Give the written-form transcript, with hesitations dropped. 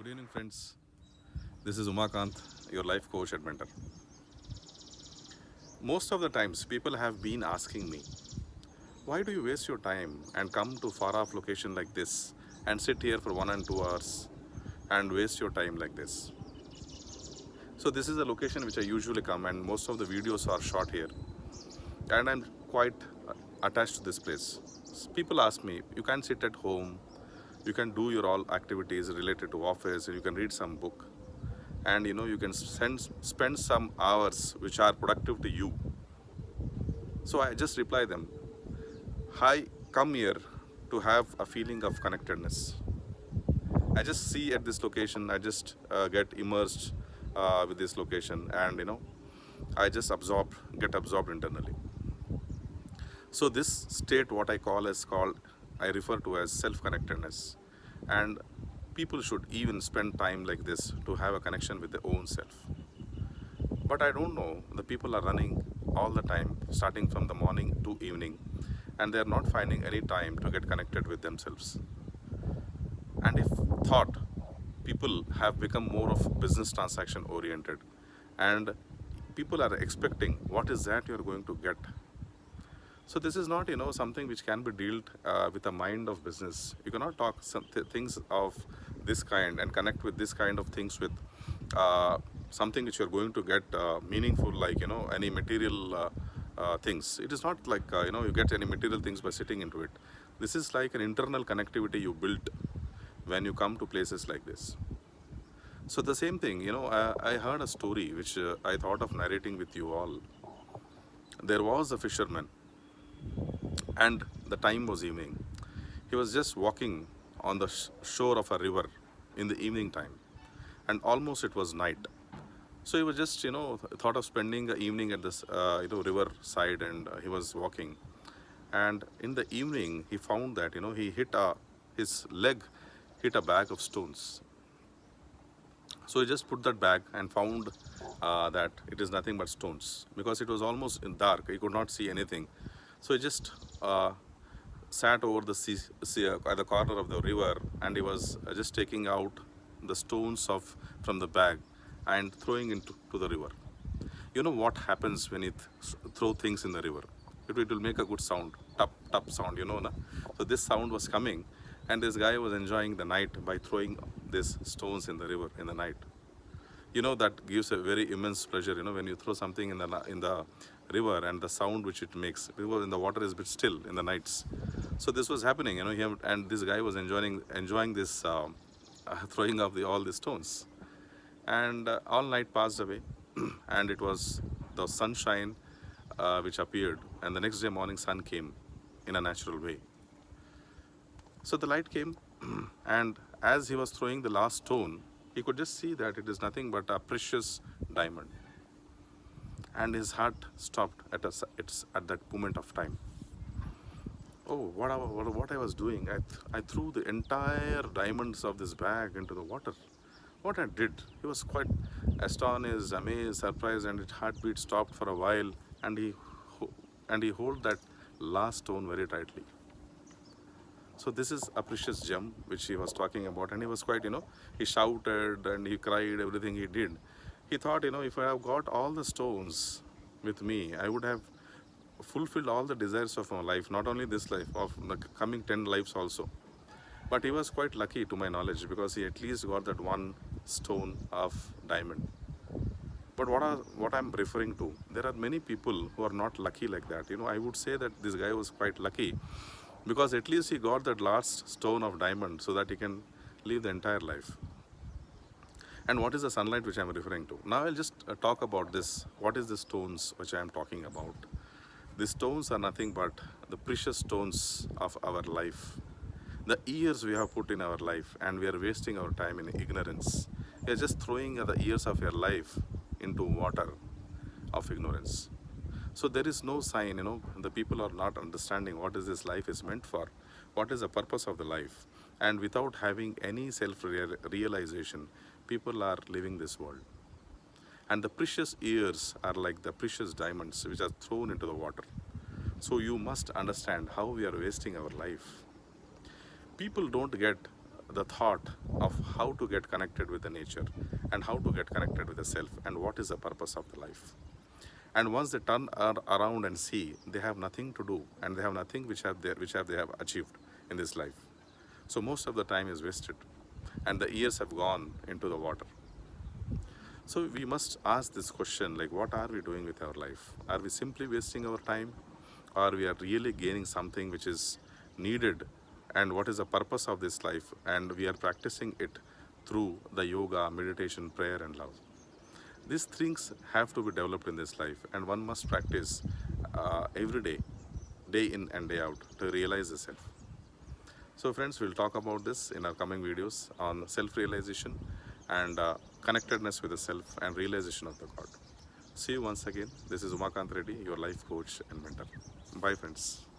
Good evening, friends. This is Umakant, your life coach and mentor. Most of the times, people have been asking me, why do you waste your time and come to far off location like this and sit here for 1 and 2 hours and waste your time like this? So this is a location which I usually come, and most of the videos are shot here. And I'm quite attached to this place. People ask me, you can sit at home, you can do your all activities related to office, and you can read some book, and you can spend some hours which are productive to you. So I just reply them, I come here to have a feeling of connectedness. I just see at this location, I just get immersed with this location, and I just get absorbed internally. So this state, what I refer to as self-connectedness, and people should even spend time like this to have a connection with their own self. But I don't know, the people are running all the time, starting from the morning to evening, and they are not finding any time to get connected with themselves. And if thought, people have become more of business transaction oriented, and people are expecting what is that you are going to get. So this is not something which can be dealt with a mind of business. You cannot talk some things of this kind and connect with this kind of things with something which you are going to get meaningful, like any material things. It is not like you get any material things by sitting into it. This is like an internal connectivity you built when you come to places like this. So the same thing, I heard a story which I thought of narrating with you all. There was a fisherman, and the time was evening. He was just walking on the shore of a river in the evening time, and almost it was night. So he was just thought of spending the evening at this river side, and he was walking. And in the evening, he found that he his leg hit a bag of stones. So he just put that bag and found that it is nothing but stones, because it was almost in dark. He could not see anything. So he just sat over the sea at the corner of the river, and he was just taking out the stones from the bag and throwing into the river. You know what happens when you throw things in the river? It will make a good sound, tap tap sound, na? So this sound was coming, and this guy was enjoying the night by throwing these stones in the river in the night. That gives a very immense pleasure, when you throw something in the river, and the sound which it makes, because in the water is a bit still in the nights. So this was happening, and this guy was enjoying this throwing of all the stones. And all night passed away, and it was the sunshine which appeared, and the next day morning sun came in a natural way. So the light came, and as he was throwing the last stone, he could just see that it is nothing but a precious diamond. And his heart stopped at that moment of time. Oh, what I was doing? I threw the entire diamonds of this bag into the water. What I did? He was quite astonished, amazed, surprised, and his heartbeat stopped for a while, and he held that last stone very tightly. So this is a precious gem which he was talking about, and he was quite, he shouted and he cried, everything he did. He thought, if I have got all the stones with me, I would have fulfilled all the desires of my life, not only this life, of the coming 10 lives also. But he was quite lucky, to my knowledge, because he at least got that one stone of diamond. But what I'm referring to, there are many people who are not lucky like that. I would say that this guy was quite lucky, because at least he got that last stone of diamond so that he can live the entire life. And what is the sunlight which I'm referring to? Now I'll just talk about this. What is the stones which I am talking about? These stones are nothing but the precious stones of our life. The years we have put in our life, and we are wasting our time in ignorance. We are just throwing the years of your life into water of ignorance. So there is no sign, the people are not understanding what is this life is meant for, what is the purpose of the life. And without having any self-realization, people are living this world. And the precious years are like the precious diamonds which are thrown into the water. So you must understand how we are wasting our life. People don't get the thought of how to get connected with the nature and how to get connected with the self and what is the purpose of the life. And once they turn around and see, they have nothing to do and they have nothing which they have achieved in this life. So most of the time is wasted and the years have gone into the water. So we must ask this question, like, what are we doing with our life? Are we simply wasting our time, or we are really gaining something which is needed, and what is the purpose of this life, and we are practicing it through the yoga, meditation, prayer and love. These things have to be developed in this life, and one must practice every day in and day out, to realize the self. So friends, we'll talk about this in our coming videos on self-realization and connectedness with the self and realization of the God. See you once again. This is Umakant Reddy, your life coach and mentor. Bye friends.